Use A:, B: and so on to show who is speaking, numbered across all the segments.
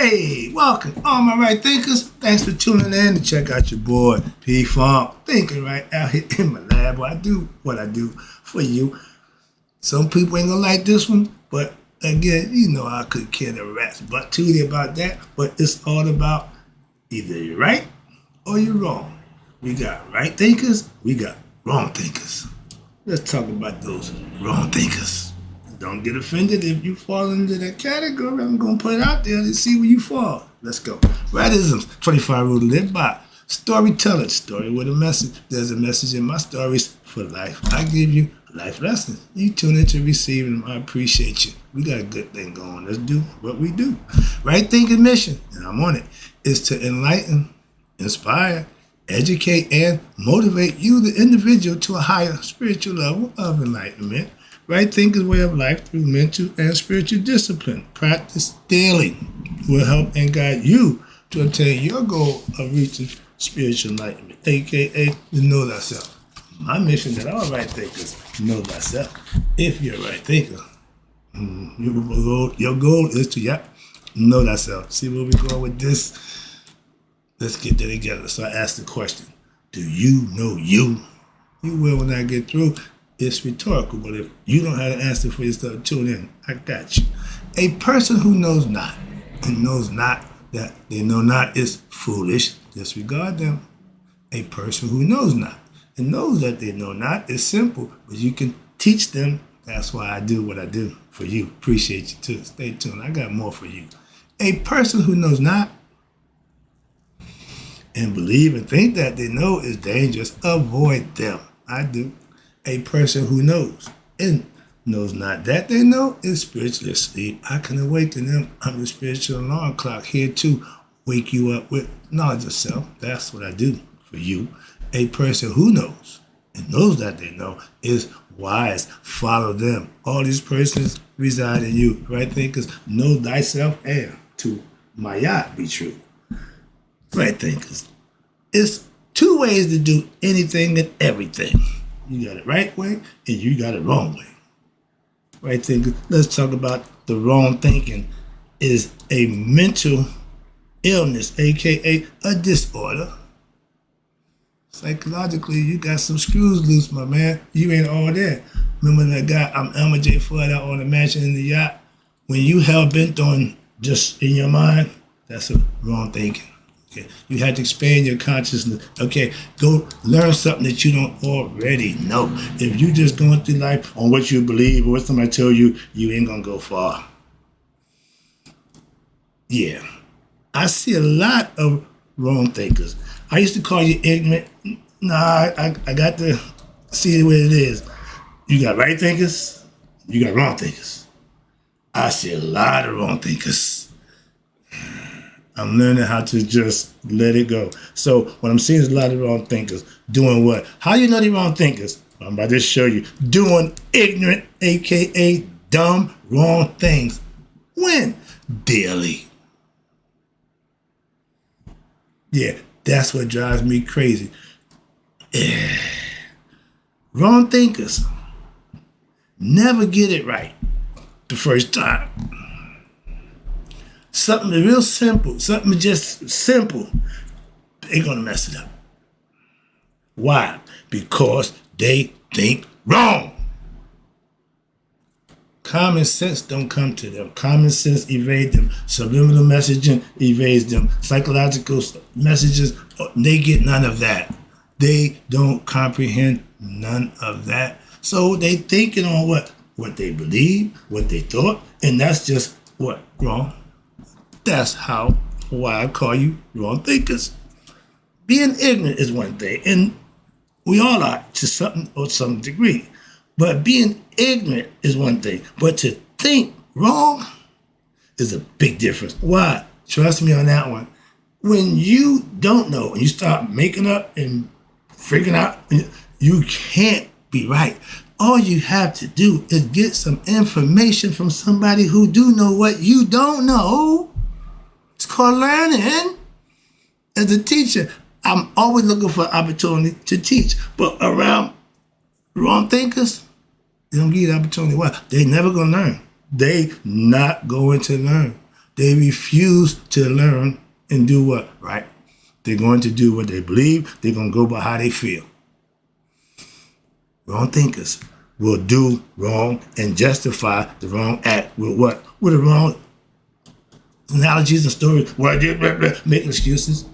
A: Hey, welcome, all my right thinkers. Thanks for tuning in to check out your boy P Funk, thinking right out here in my lab. Where I do what I do for you. Some people ain't gonna like this one, but again, you know I could care the rat's butt tootie about that. But it's all about either you're right or you're wrong. We got right thinkers, we got wrong thinkers. Let's talk about those wrong thinkers. Don't get offended if you fall into that category. I'm going to put it out there to see where you fall. Let's go. Rightisms, 25 rule to live by. Storytelling, story with a message. There's a message in my stories for life. I give you life lessons. You tune in to receive them. I appreciate you. We got a good thing going. Let's do what we do. Right thinking mission, and I'm on it, is to enlighten, inspire, educate, and motivate you, the individual, to a higher spiritual level of enlightenment. Right thinker's way of life through mental and spiritual discipline. Practice daily will help and guide you to attain your goal of reaching spiritual enlightenment, aka to know thyself. My mission that all right thinkers know thyself. If you're a right thinker, your goal is to know thyself. See where we're going with this? Let's get that together. So I asked the question, do you know you? You will when I get through. It's rhetorical, but if you don't have an answer for yourself, tune in. I got you. A person who knows not and knows not that they know not is foolish. Disregard them. A person who knows not and knows that they know not is simple, but you can teach them. That's why I do what I do for you. Appreciate you too. Stay tuned. I got more for you. A person who knows not and believe and think that they know is dangerous. Avoid them. I do. A person who knows and knows not that they know is spiritually asleep. I can awaken them. I'm the spiritual alarm clock here to wake you up with knowledge of self. That's what I do for you. A person who knows and knows that they know is wise. Follow them. All these persons reside in you. Right thinkers, know thyself and to my yacht be true. Right thinkers. It's two ways to do anything and everything. You got it right way and you got it wrong way. Right thinking. Let's talk about the wrong thinking is a mental illness, aka a disorder. Psychologically, you got some screws loose, my man. You ain't all there. Remember that guy, I'm Elmer J. Floyd out on the mansion in the yacht? When you hell bent on just in your mind, that's a wrong thinking. Okay. You had to expand your consciousness. Okay, go learn something that you don't already know. If you just going through life on what you believe or what somebody tell you, you ain't gonna go far. Yeah, I see a lot of wrong thinkers. I used to call you ignorant. Nah, I got to see the way it is. You got right thinkers, you got wrong thinkers. I see a lot of wrong thinkers. I'm learning how to just let it go. So what I'm seeing is a lot of wrong thinkers. Doing what? How you know they're wrong thinkers? I'm about to show you. Doing ignorant, aka dumb, wrong things. When? Daily. Yeah, that's what drives me crazy. Yeah. Wrong thinkers never get it right the first time. Something real simple, something just simple, they're going to mess it up. Why? Because they think wrong. Common sense don't come to them. Common sense evades them. Subliminal messaging evades them. Psychological messages, they get none of that. They don't comprehend none of that. So they thinking on what? What they believe, what they thought, and that's just what? Wrong. That's why I call you wrong thinkers. Being ignorant is one thing, and we all are to something or some degree. But being ignorant is one thing, but to think wrong is a big difference. Why? Trust me on that one. When you don't know and you start making up and figuring out, you can't be right. All you have to do is get some information from somebody who do know what you don't know. It's called learning. As a teacher, I'm always looking for opportunity to teach. But around wrong thinkers, they don't give you the opportunity. Why? They never going to learn. They not going to learn. They refuse to learn and do what? Right. They're going to do what they believe. They're going to go by how they feel. Wrong thinkers will do wrong and justify the wrong act with what? With the wrong analogies and stories. Where they make excuses.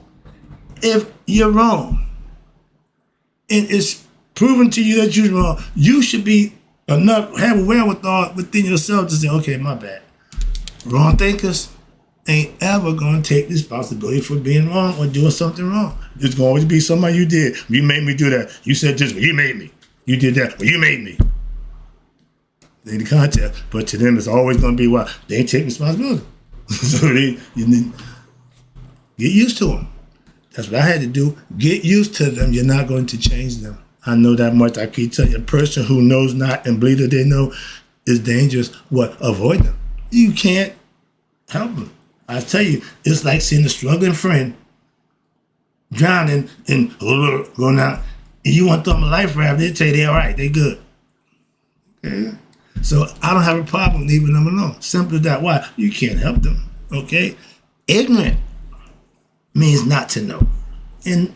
A: If you're wrong and it's proven to you that you're wrong, you should be enough, have a wherewithal within yourself to say, okay, my bad. Wrong thinkers ain't ever going to take responsibility for being wrong or doing something wrong. There's going to always be somebody you did. You made me do that. You said this, but you made me. You did that, but you made me. They the contest, but to them it's always going to be what? They ain't take responsibility. So you need get used to them. That's what I had to do. Get used to them. You're not going to change them. I know that much. I keep telling you, a person who knows not and believes that they know is dangerous. What? Avoid them. You can't help them. I tell you, it's like seeing a struggling friend drowning and going out, and you want to throw them a life raft. They tell you they're all right. They good. Okay. So I don't have a problem leaving them alone. Simple as that. Why? You can't help them. Okay. Ignorant means not to know, and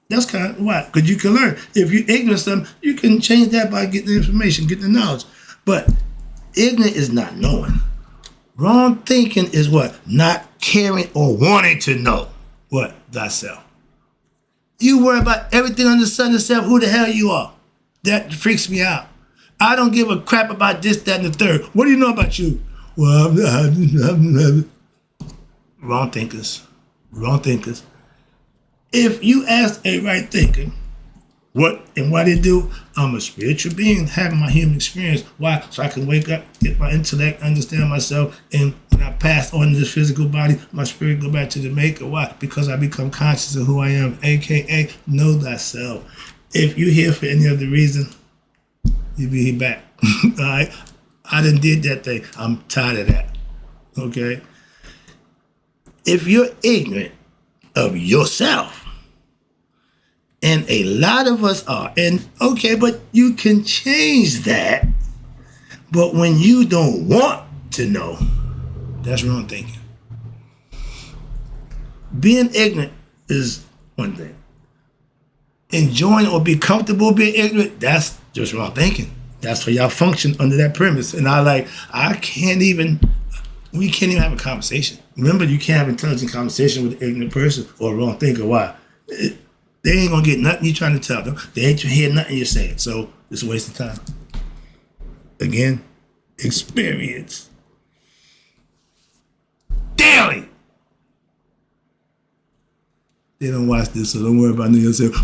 A: that's kind of why. Because you can learn. If you're ignorant of something, you can change that by getting the information, getting the knowledge. But ignorant is not knowing. Wrong thinking is what? Not caring or wanting to know what? Thyself. You worry about everything under the sun except who the hell you are. That freaks me out. I don't give a crap about this, that, and the third. What do you know about you? Well, I'm wrong thinkers. Wrong thinkers. If you ask a right thinker what and why they do, I'm a spiritual being having my human experience. Why? So I can wake up, get my intellect, understand myself, and when I pass on this physical body, my spirit go back to the maker. Why? Because I become conscious of who I am, aka know thyself. If you're here for any other reason, you'll be here back. All right? I done did that thing. I'm tired of that. Okay? If you're ignorant of yourself, and a lot of us are, and okay, but you can change that. But when you don't want to know, that's wrong thinking. Being ignorant is one thing. Enjoying or be comfortable being ignorant, that's just wrong thinking. That's where y'all function under that premise. And we can't even have a conversation. Remember, you can't have intelligent conversation with an ignorant person or a wrong thinker. Why? They ain't gonna get nothing you're trying to tell them. They ain't hear nothing you're saying. So it's a waste of time. Again, experience. Daily. They don't watch this, so don't worry about it yourself.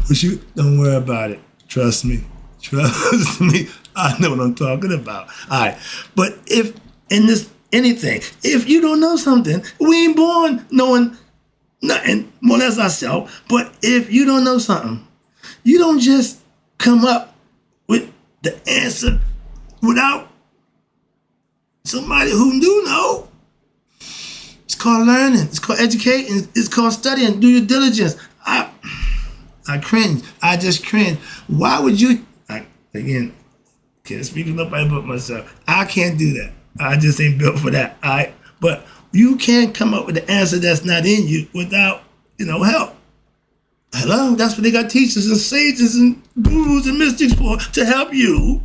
A: Don't worry about it. Trust me. Trust me. I know what I'm talking about. All right. But if in this anything, if you don't know something, we ain't born knowing nothing, more or less ourselves. But if you don't know something, you don't just come up with the answer without somebody who do know. It's called learning. It's called educating. It's called studying. Do your diligence. I cringe. I just cringe. Why would you? Again, can't speak for nobody but myself. I can't do that. I just ain't built for that. All right, but you can't come up with the answer that's not in you without, help. Hello? That's what they got teachers and sages and gurus and mystics for, to help you.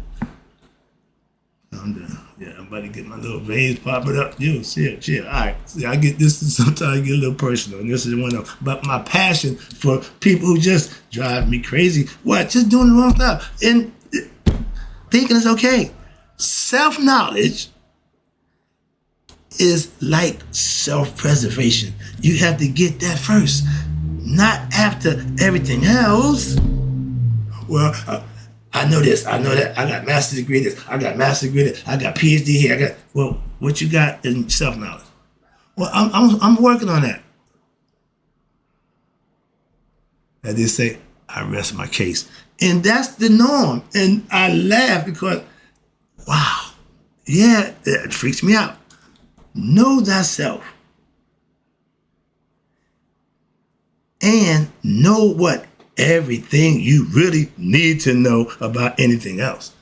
A: I'm done. Yeah, I'm about to get my little veins popping up. Chill. All right. See, I get this, sometimes I get a little personal, and this is one of them. But my passion for people who just drive me crazy. What? Just doing the wrong stuff. And thinking it's okay. Self-knowledge is like self-preservation. You have to get that first, not after everything else. Well, I know this, I know that, I got master's degree in this, I got master's degree in this, I got PhD here, well, what you got in self-knowledge? Well, I'm working on that. As they say, I rest my case. And that's the norm. And I laugh because, wow, yeah, it freaks me out. Know thyself. And know what? Everything you really need to know about anything else.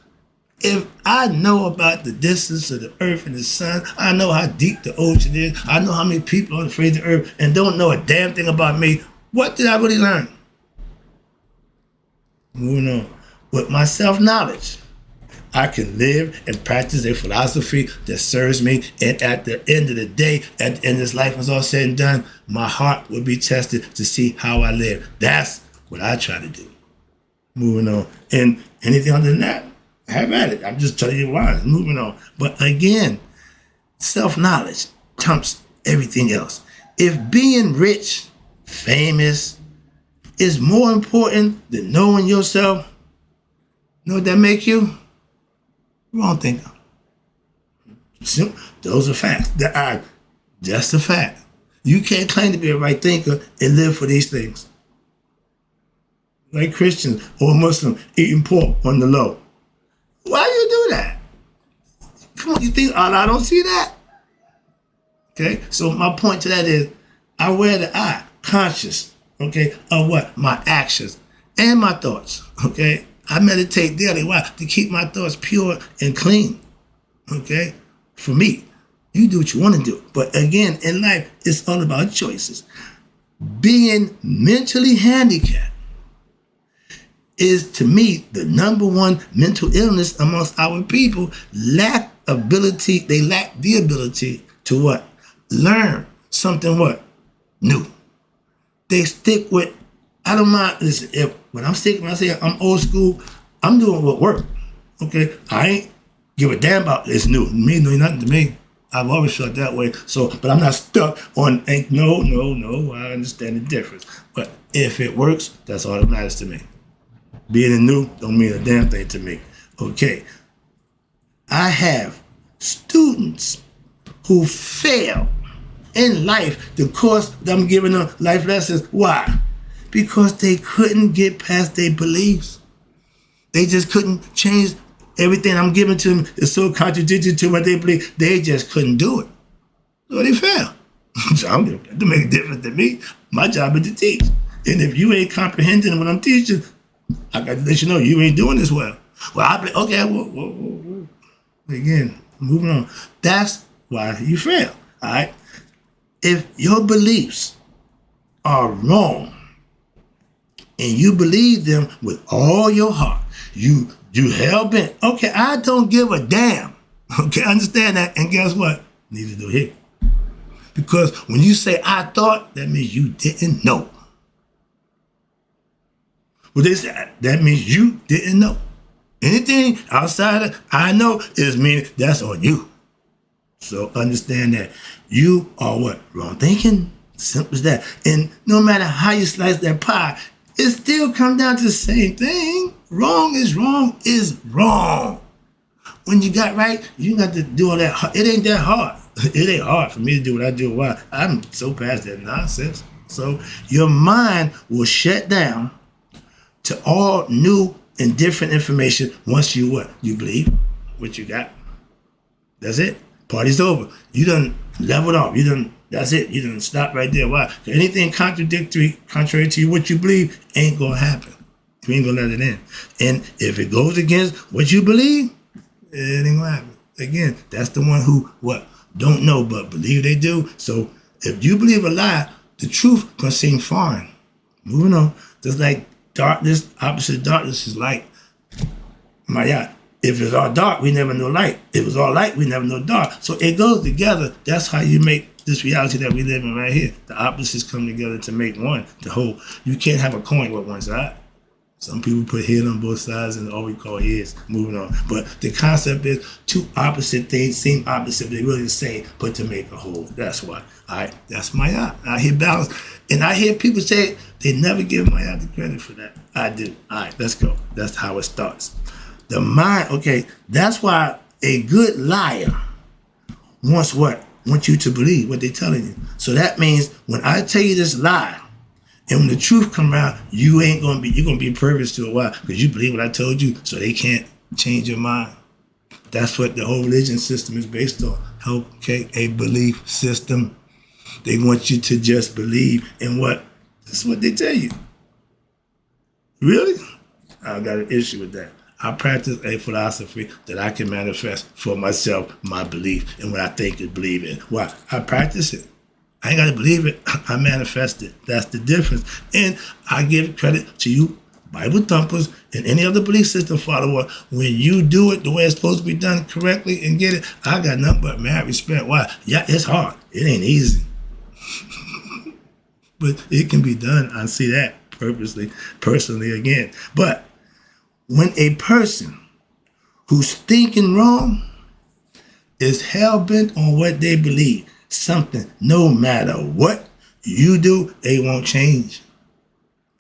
A: If I know about the distance of the earth and the sun, I know how deep the ocean is, I know how many people on the face of the earth and don't know a damn thing about me, what did I really learn? Moving on. With my self-knowledge, I can live and practice a philosophy that serves me, and at the end of the day, at the end of this life, when it's all said and done, my heart will be tested to see how I live. That's what I try to do. Moving on. And anything other than that, have at it. I'm just telling you why. Moving on. But again, self-knowledge trumps everything else. If being rich, famous, is more important than knowing yourself, know what that make you? Wrong thinker. Those are facts. Just a fact. You can't claim to be a right thinker and live for these things. Like Christians or Muslim eating pork on the low. Why do you do that? Come on, you think I don't see that? Okay, so my point to that is I wear the eye, conscious, okay, of what? My actions and my thoughts, okay? I meditate daily. Why? To keep my thoughts pure and clean, okay? For me, you do what you want to do. But again, in life, it's all about choices. Being mentally handicapped is, to me, the number one mental illness amongst our people. They lack the ability to what? Learn something what? New. They stick with, I don't mind, listen, when I say I'm old school, I'm doing what work, okay? I ain't give a damn about it's new. It mean nothing to me. I've always felt that way. So, but I'm not stuck on, no, I understand the difference. But if it works, that's all that matters to me. Being new don't mean a damn thing to me. Okay. I have students who fail in life. The course that I'm giving them life lessons. Why? Because they couldn't get past their beliefs. They just couldn't change everything I'm giving to them. Is so contradictory to what they believe. They just couldn't do it. So they fail. So I don't have to make a difference to me. My job is to teach. And if you ain't comprehending what I'm teaching, I got to let you know you ain't doing this well. Well, I'll be, okay, whoa. Again, moving on. That's why you fail, all right? If your beliefs are wrong and you believe them with all your heart, you hell-bent, okay, I don't give a damn. Okay, understand that, and guess what? Neither do he. Because when you say I thought, that means you didn't know. Well, they say that means you didn't know. Anything outside of I know is meaning that's on you. So understand that you are what? Wrong thinking. Simple as that. And no matter how you slice that pie, it still comes down to the same thing. Wrong is wrong. When you got right, you got to do all that. It ain't that hard. It ain't hard for me to do what I do. Why? I'm so past that nonsense. So your mind will shut down to all new and different information once you what? You believe what you got. That's it. Party's over. You done leveled off. That's it. You done stop right there. Why? Anything contrary to what you believe ain't gonna happen. You ain't gonna let it in. And if it goes against what you believe, it ain't gonna happen. Again, that's the one who what? Don't know but believe they do. So if you believe a lie, the truth gonna seem foreign. Moving on. Just like darkness, opposite of darkness is light. My God. If it's all dark, we never know light. If it's all light, we never know dark. So it goes together. That's how you make this reality that we live in right here. The opposites come together to make one, the whole. You can't have a coin with one side. Some people put head on both sides and all we call ears. Moving on. But the concept is two opposite things seem opposite, but they're really the same, but to make a whole. That's why. All right, that's my eye. I hear balance. And I hear people say they never give my eye the credit for that. I do. All right, let's go. That's how it starts. The mind, okay, that's why a good liar wants what? Wants you to believe what they're telling you. So that means when I tell you this lie, and when the truth come out, you're gonna be impervious to it. Why? Because you believe what I told you, so they can't change your mind. That's what the whole religion system is based on. Okay, a belief system. They want you to just believe in what? That's what they tell you. Really? I got an issue with that. I practice a philosophy that I can manifest for myself, my belief, and what I think is believe in. Why? I practice it. I ain't got to believe it. I manifest it. That's the difference. And I give credit to you, Bible thumpers, and any other belief system follower. When you do it the way it's supposed to be done correctly and get it, I got nothing but mad respect. Why? Yeah, it's hard. It ain't easy. But it can be done. I see that personally again. But when a person who's thinking wrong is hell-bent on what they believe, something, no matter what you do, they won't change.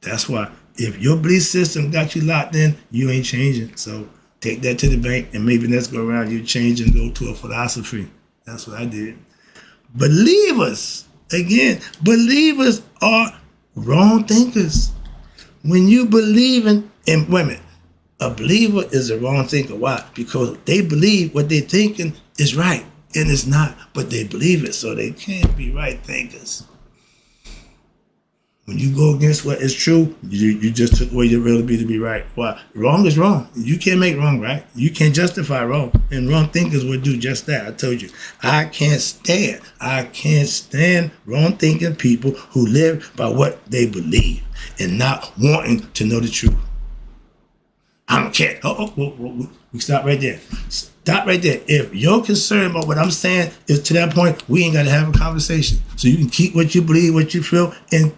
A: That's why if your belief system got you locked in, you ain't changing. So take that to the bank and maybe let's go around you change and go to a philosophy. That's what I did. Believers, again, believers are wrong thinkers. When you believe in women, a believer is a wrong thinker. Why? Because they believe what they're thinking is right. And it's not, but they believe it, so they can't be right thinkers. When you go against what is true, you just took away your ability to be right. Why? Wrong is wrong. You can't make wrong right. You can't justify wrong. And wrong thinkers would do just that. I told you. I can't stand wrong thinking people who live by what they believe and not wanting to know the truth. I don't care. We stop right there. Stop right there. If you're concerned about what I'm saying is to that point, we ain't got to have a conversation. So you can keep what you believe, what you feel, and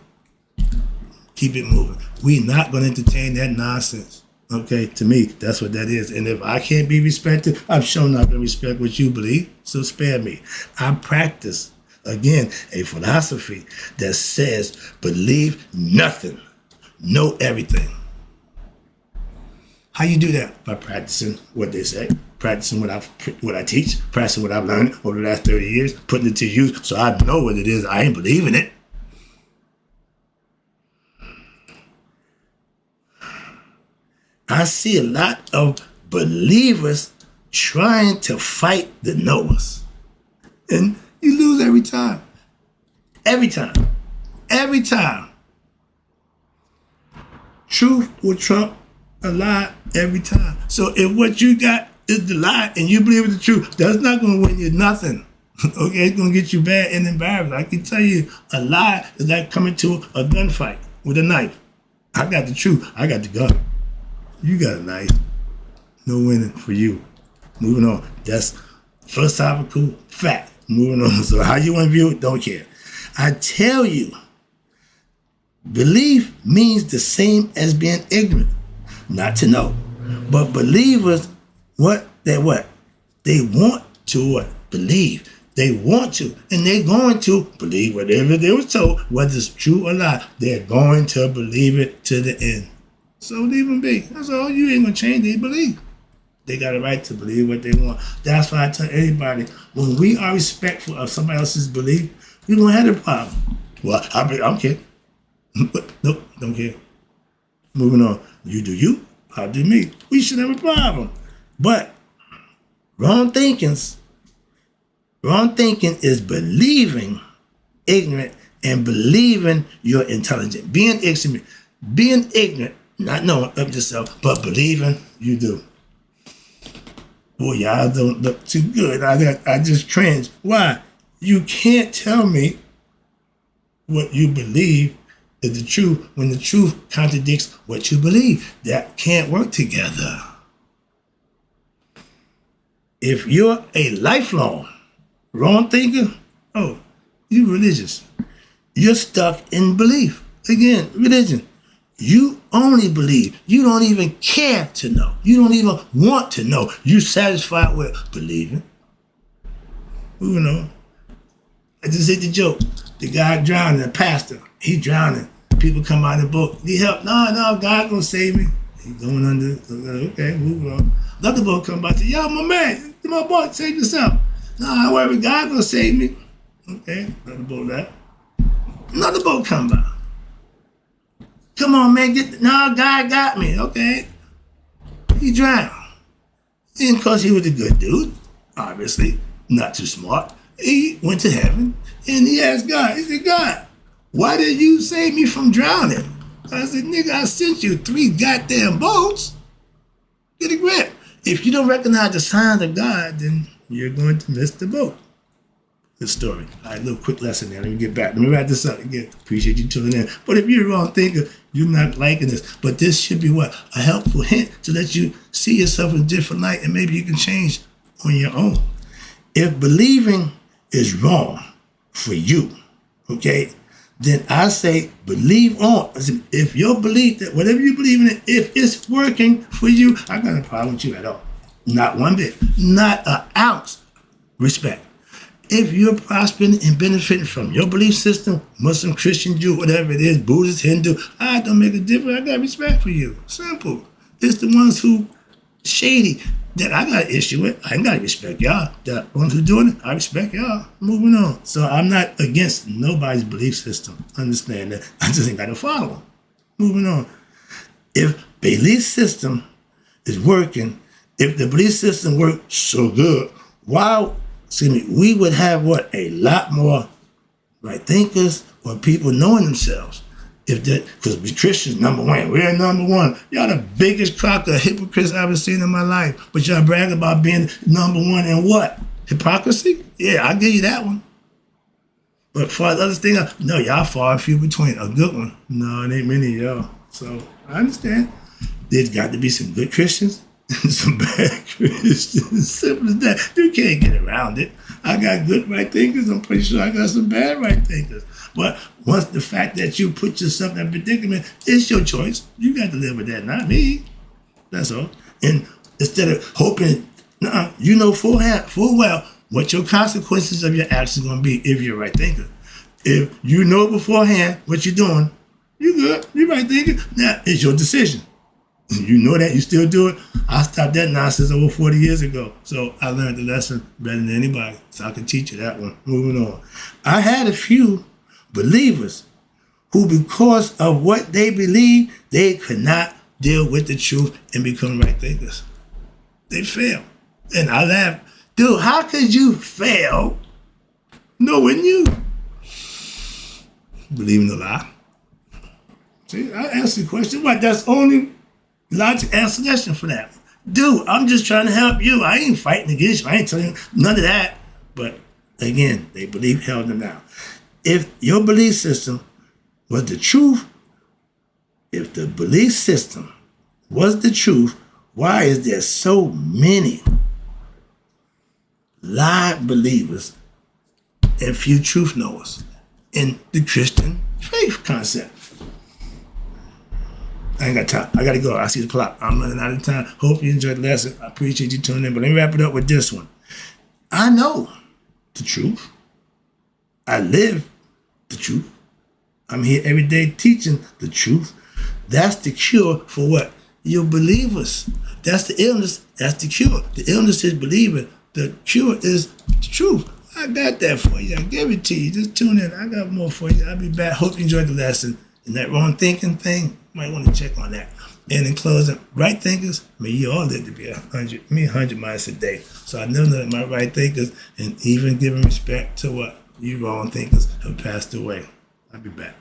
A: keep it moving. We're not going to entertain that nonsense. Okay? To me, that's what that is. And if I can't be respected, I'm sure not going to respect what you believe. So spare me. I practice, again, a philosophy that says believe nothing, know everything. How you do that? By practicing what they say, practicing what I teach, practicing what I've learned over the last 30 years, putting it to use so I know what it is. I ain't believing it. I see a lot of believers trying to fight the knowers. And you lose every time. Every time. Every time. Truth will trump a lie every time. So if what you got is the lie and you believe it's the truth, that's not going to win you nothing. Okay, it's going to get you bad and embarrassed. I can tell you, a lie is like coming to a gunfight with a knife. I got the truth. I got the gun. You got a knife. No winning for you. Moving on. That's philosophical fact. Moving on. So how you want to view it, don't care. I tell you, belief means the same as being ignorant. Not to know. But believers, they want to what? Believe. They want to. And they're going to believe whatever they were told, whether it's true or not. They're going to believe it to the end. So leave them be. That's all. You ain't going to change their belief. They got a right to believe what they want. That's why I tell everybody, when we are respectful of somebody else's belief, we don't have a problem. Well, I don't care. Nope, don't care. Moving on. You do you, I do me. We should have a problem. But wrong thinking is believing ignorant and believing you're intelligent. Being ignorant, not knowing of yourself, but believing you do. Boy, y'all don't look too good. I just cringe. Why? You can't tell me what you believe is the truth when the truth contradicts what you believe. That can't work together. If you're a lifelong wrong thinker, you're religious. You're stuck in belief. Again, religion. You only believe. You don't even care to know. You don't even want to know. You're satisfied with believing. Moving on. I just hit the joke. The guy drowning, the pastor, he drowning. People come out of the boat. Need help? No, God gonna save me. He going under. Okay, move on. Another boat come by. Say, yo, my man, my boy, save yourself. No, I worry, God gonna save me. Okay, another boat left. Another boat come by. Come on, man, God got me. Okay. He drowned. And because he was a good dude, obviously, not too smart, he went to heaven and he asked God, he said, God, why did you save me from drowning? I said, nigga, I sent you 3 goddamn boats. Get a grip. If you don't recognize the signs of God, then you're going to miss the boat. Good story. All right, little quick lesson there. Let me get back. Let me wrap this up again. Appreciate you tuning in. But if you're a wrong thinker, you're not liking this. But this should be what? A helpful hint to let you see yourself in a different light, and maybe you can change on your own. If believing is wrong for you, okay, then I say believe on. If your belief that whatever you believe in, if it's working for you, I got a problem with you at all. Not one bit. Not an ounce respect. If you're prospering and benefiting from your belief system, Muslim, Christian, Jew, whatever it is, Buddhist, Hindu, I don't make a difference. I got respect for you. Simple. It's the ones who shady that I got an issue with. I got to respect y'all. The ones who doing it, I respect y'all. Moving on. So I'm not against nobody's belief system. Understand that. I just ain't got to follow them. Moving on. If belief system is working, if the belief system works so good, we would have what? A lot more right thinkers or people knowing themselves. Because we Christians, number one. We're number one. Y'all the biggest crock of hypocrites I've ever seen in my life. But y'all brag about being number one in what? Hypocrisy? Yeah, I'll give you that one. But for the other thing, no, y'all far and few between. A good one. No, it ain't many of y'all. So I understand. There's got to be some good Christians and some bad Christians. Simple as that. You can't get around it. I got good right thinkers. I'm pretty sure I got some bad right thinkers. But once the fact that you put yourself in a predicament, it's your choice. You got to live with that, not me. That's all. And instead of hoping, you know full well what your consequences of your actions are going to be if you're a right thinker. If you know beforehand what you're doing, you good. You're right thinking. Now, it's your decision. You know that, you still do it. I stopped that nonsense over 40 years ago. So I learned the lesson better than anybody. So I can teach you that one. Moving on. I had a few believers who, because of what they believe, they could not deal with the truth and become right thinkers. They failed. And I laughed. Dude, how could you fail knowing you believe in the lie? See, I asked the question. What? That's only logic explanation for that. Dude, I'm just trying to help you. I ain't fighting against you. I ain't telling you none of that. But again, they believe held them down. If your belief system was the truth, if the belief system was the truth, why is there so many lie believers and few truth knowers in the Christian faith concept? I ain't got time. I got to go. I see the clock. I'm running out of time. Hope you enjoyed the lesson. I appreciate you tuning in. But let me wrap it up with this one. I know the truth. I live the truth. I'm here every day teaching the truth. That's the cure for what? Your believers. That's the illness. That's the cure. The illness is believing. The cure is the truth. I got that for you. I give it to you. Just tune in. I got more for you. I'll be back. Hope you enjoyed the lesson. And that wrong thinking thing, you might want to check on that. And in closing, right thinkers, may you all live to be 100 miles a day. So I know that my right thinkers, and even giving respect to what you wrong thinkers have passed away. I'll be back.